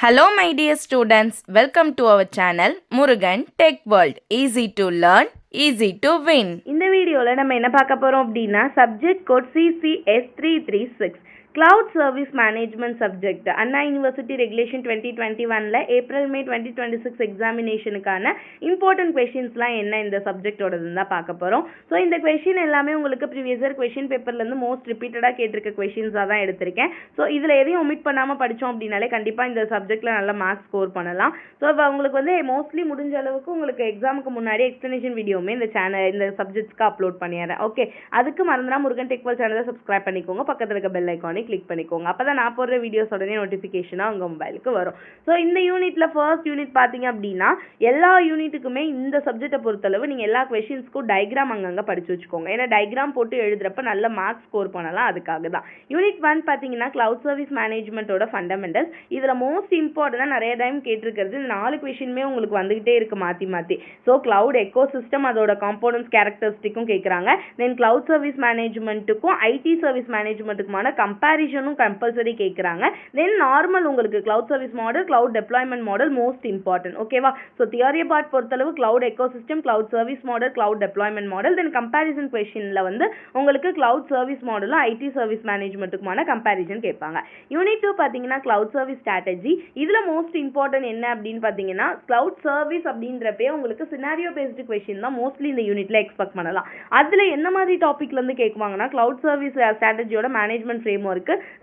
Hello my dear students, welcome to our channel Murugan Tech World. Easy to learn, easy to win. இந்த வீடியோவில் நம்ம என்ன பார்க்க போகிறோம் அப்படின்னா subject code CCS336 cloud service management subject Anna university regulation 2021 April May 2026 எக்ஸாமினேஷனுக்கான important கொஷின்ஸ்லாம் என்ன இந்த சப்ஜெக்டோடதுன்னு தான் பார்க்க போகிறோம். ஸோ இந்த கொஷின் எல்லாமே உங்களுக்கு ப்ரீவியஸ் இயர் கொஷின் பேப்பர்லேருந்து மோஸ்ட் ரிப்பீட்டடாக கேட்டிருக்க கொஷின்ஸாக தான் எடுத்திருக்கேன். ஸோ இதில் எதையும் ஒமிட் பண்ணாமல் படித்தோம் அப்படின்னாலே கண்டிப்பாக இந்த சப்ஜெக்டில் நல்ல மார்க்ஸ் ஸ்கோர் பண்ணலாம். ஸோ இப்போ உங்களுக்கு வந்து மோஸ்ட்லி முடிஞ்ச அளவுக்கு உங்களுக்கு எக்ஸாமுக்கு முன்னாடி எக்ஸ்ப்ளனேஷன் வீடியோவுமே இந்த சப்ஜெக்ட்ஸ்க்கு அப்லோட் பண்ணிடுறேன். ஓகே, அதுக்கு மறந்துடா முருகன் டெக் வேர்ல்ட் சேனலை சப்ஸ்கிரைப் பண்ணிக்கோங்க, பக்கத்தில் இருக்க பெல் ஐக்கானை கிளிக் பண்ணிக்கோங்க. அப்பதான் நான் போடுற வீடியோஸ் உடனே நோட்டிஃபிகேஷனாக உங்கள் மொபைலுக்கு வரும். ஸோ இந்த யூனிட்ல ஃபர்ஸ்ட் யூனிட் பார்த்தீங்க அப்படின்னா எல்லா யூனிட்டுக்குமே இந்த சப்ஜெக்டை பொறுத்தளவு நீங்கள் எல்லா கொஷின்ஸ்க்கும் டயக்ராம் அங்கங்கே படிச்சு வச்சுக்கோங்க. ஏன்னா டயக்ராம் போட்டு எழுதுறப்ப நல்ல மார்க்ஸ் ஸ்கோர் பண்ணலாம். அதுக்காக தான் யூனிட் 1 பார்த்தீங்கன்னா கிளவுட் சர்வீஸ் மேனேஜ்மெண்ட்டோட ஃபண்டமெண்டல்ஸ். இதில் மோஸ்ட் இம்பார்ட்டண்டாக நிறைய டைம் கேட்டிருக்கிறது 4 கொஷினுமே உங்களுக்கு வந்துகிட்டே இருக்கு மாற்றி மாற்றி. ஸோ கிளவுட் எக்கோ சிஸ்டம் அதோட காம்போனன்ட்ஸ் கேரக்டரிஸ்டிக்கும் கேட்குறாங்க. தென் கிளவுட் சர்வீஸ் மேனேஜ்மெண்ட்டுக்கும் ஐடி சர்வீஸ் மேனேஜ்மெண்ட்டுக்குமான கம்பேரிஷனும் கம்பல்சரி கேட்குறாங்க. தென் நார்மல் உங்களுக்கு cloud service model, cloud deployment model most important. ஓகேவா? ஸோ தியரி பார்ட் பொறுத்தளவு cloud ecosystem, cloud service model, cloud deployment model. Then comparison கொஸ்டின்ல வந்து உங்களுக்கு கிளவுட் சர்வீஸ் மாடலும் ஐடி சர்வீஸ் மேனேஜ்மெண்ட்டுக்குமான கம்பேரிசன் கேட்பாங்க. யூனிட் 2 பார்த்தீங்கன்னா கிளவுட் சர்வீஸ் ஸ்ட்ராட்டஜி. இதில் மோஸ்ட் இம்பார்ட்டன்ட் என்ன அப்படின்னு பார்த்தீங்கன்னா கிளவுட் சர்வீஸ் அப்படின்றப்பே உங்களுக்கு சினாரியோ பேஸ்டு கொஸ்டின் தான் மோஸ்ட்லி இந்த யூனிட்ல எக்ஸ்பெக்ட் பண்ணலாம். அதில் என்ன மாதிரி டாபிக்ல இருந்து கேட்குவாங்கன்னா கிளவுட் சர்வீஸ் ஸ்ட்ராட்டஜியோட management framework,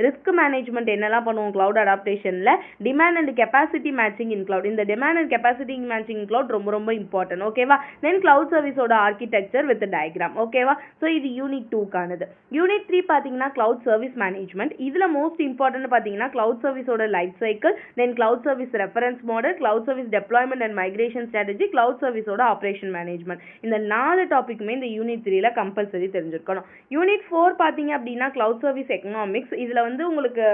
risk management என்னெல்லாம் பண்ணுவோம் கிளவுட் அடாப்டேஷன்ல, demand and capacity matching in cloud. இந்த demand and capacity matching in cloud ரொம்ப ரொம்ப இம்பார்ட்டன்ட். ஓகேவா? தென் கிளவுட் சர்வீஸோட ஆர்கிடெக்சர் வித் டயக்ராம். ஓகேவா? ஸோ இது யூனிட் 2க்கானது. யூனிட் 3 பார்த்தீங்கன்னா கிளவுட் சர்வீஸ் மேனேஜ்மெண்ட். இதில் மோஸ்ட் இம்பார்ட்டன்ட் பார்த்தீங்கன்னா கிளவுட் சர்வீஸோட life cycle, then cloud service reference model, cloud service deployment and migration strategy, cloud சர்வீஸோட ஆப்ரேஷன் மேனேஜ்மெண்ட். இந்த 4 டாபிக்குமே இந்த யூனிட் 3ல கம்பல்சரி தெரிஞ்சிருக்கணும். யூனிட் 4 பார்த்தீங்க அப்படின்னா கிளவுட் சர்வீஸ் எக்கனாமிக்ஸ். இதில் வந்து உங்களுக்கு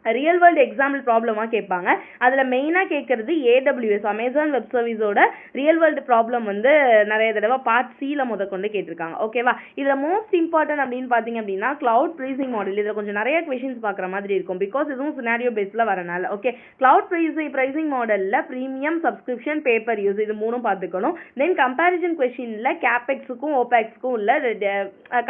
ரியல் வேர்ல்டு எக்ஸாம்பிள் ப்ராப்ளமாக கேட்பாங்க. அதில் மெயினாக கேட்குறது AWS அமேசான் வெப் சர்வீஸோட ரியல் வேர்ல்டு ப்ராப்ளம் வந்து நிறைய தடவை பார்ட் சியில் முதற்கொண்டு கேட்டிருக்காங்க. ஓகேவா? இதில் மோஸ்ட் இம்பார்ட்டன்ட் அப்படின்னு பார்த்தீங்க அப்படின்னா கிளவுட் ப்ரைசிங் மாடல். இதில் கொஞ்சம் நிறைய கொஷின்ஸ் பார்க்குற மாதிரி இருக்கும் பிகாஸ் இதுவும் சினாரியோ பேஸில் வரனால. ஓகே, கிளவுட் ப்ரைசிங் மாடலில் ப்ரீமியம், சப்ஸ்கிரிப்ஷன், பேப்பர் யூஸ் இது 3 பார்த்துக்கணும். தென் கம்பேரிசன் கொஷினில் கேபெக்ஸுக்கும் ஓபேக்ஸுக்கும் உள்ள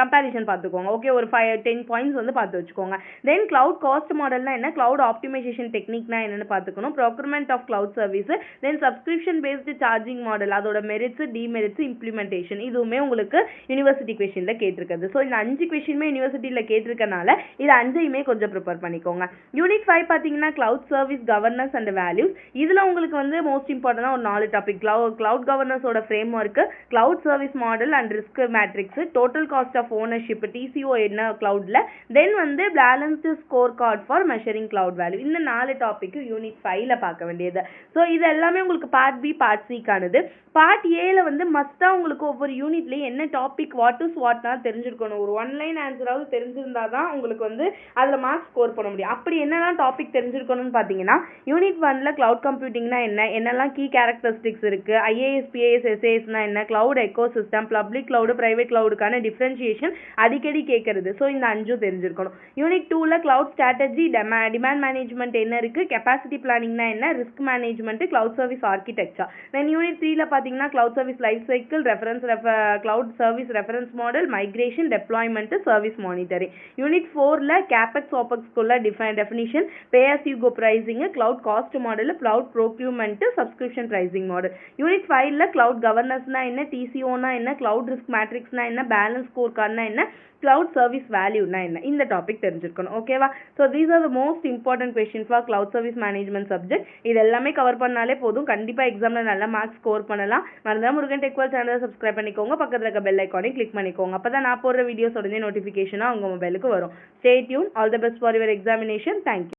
கம்பேரிசன் பார்த்துக்கோங்க. ஓகே, ஒரு 5-10 பாயிண்ட்ஸ் வந்து பார்த்து வச்சுக்கோங்க. தென் கிளவுட் காஸ்ட் மாடல்னா என்ன, கிளவுட் ஆப்டிமைசேஷன் டெக்னிக்னா என்னன்னு பார்த்துக்கணும், procurement of cloud service, then subscription based charging model அதோட மெரிட்ஸ், டிமெரிட்ஸ், இம்ப்ளிமெண்டேஷன் இதுவுமே உங்களுக்கு யூனிவர்சிட்டி கொஸ்டின்ல கேட்டிருக்குது. ஸோ இந்த 5 கொஸ்டினுமே யூனிவர்சிட்டியில் கேட்டிருக்கனால இது 5ஐயுமே கொஞ்சம் ப்ரிப்பேர் பண்ணிக்கோங்க. யூனிட் 5 பார்த்தீங்கன்னா cloud service governance and values. இதில் உங்களுக்கு வந்து மோஸ்ட் இம்பார்ட்டன்டா ஒரு 4 டாபிக், கிளவுட் கவர்னன்ஸோட framework, cloud service model and risk matrix, total cost of ownership TCO என்ன கிளவுட்ல, தென் வந்து balanced score card for measuring cloud value. இந்த 4 டாபிக் யூனிட் 5ல பார்க்க வேண்டியது. ஸோ இது எல்லாமே உங்களுக்கு பார்ட் பி பார்ட் சிக்கானது. பார்ட் ஏல வந்து மஸ்டா உங்களுக்கு ஒவ்வொரு யூனிட்லயும் என்ன டாபிக் வாட் இஸ் வாட்னா தெரிஞ்சிருக்கணும். ஒரு 1 லைன் ஆன்சராவது தெரிஞ்சிருந்தா தான் உங்களுக்கு வந்து அதில் மார்க்ஸ் ஸ்கோர் பண்ண முடியும். அப்படி என்னெல்லாம் டாபிக் தெரிஞ்சிருக்கணும்னு பார்த்தீங்கன்னா யூனிட் 1ல கிளவுட் கம்ப்யூட்டிங்னா என்னெல்லாம் கீ கேரக்டரிஸ்டிக்ஸ் இருக்கு, IAS PAS SASனா என்ன, cloud ecosystem, public cloud, private கிளவுடுக்கான டிஃபரன்ஷியேஷன் அடிக்கடி கேட்கறது. ஸோ இந்த 5 தெரிஞ்சிருக்கணும். யூனிட் 2ல கிளவுட் ஸ்ட்ராட்டஜி, டிமாண்ட் மேனேஜ்மெண்ட் என்ன இருக்கு, கெப்பாசிட்டி பிளானிங்னா என்ன, risk management, cloud service architecture. Then unit 3ல பார்த்தீங்கன்னா cloud service life cycle, cloud service reference model, migration, deployment, service monitoring. Unit 4ல கேபெக்ஸ் ஓபெக்ஸ்க்குள்ள definition, pay as you go pricing, cloud cost model, cloud procurement, subscription pricing model. Unit 5ல cloud கவர்னன்ஸ்னா என்ன, TCOனா என்ன, cloud risk மேட்ரிக்ஸ்னா என்ன, balance score கார்டுனா என்ன, cloud service வேல்யூனா என்ன, இந்த டாபிக் தெரிஞ்சிருக்கணும். ஓகேவா? So these are the most important questions for cloud service management subject. இது எல்லாமே கவர் பண்ணாலே போதும், கண்டிப்பாக எக்ஸாமில் நல்ல மார்க்ஸ் ஸ்கோர் பண்ணலாம். மறந்துடாம முருகன் டெக் வேர்ல்ட் சேனலை சப்ஸ்கிரைப் பண்ணிக்கோங்க, பக்கத்தில் இருக்க பெல் ஐக்கானை கிளிக் பண்ணிக்கோங்க. அப்போ தான் நான் போடுற வீடியோஸ் உடனே நோட்டிஃபிகேஷனாக உங்கள் மொபைலுக்கு வரும். Stay tune. All the best for your examination. Thank you.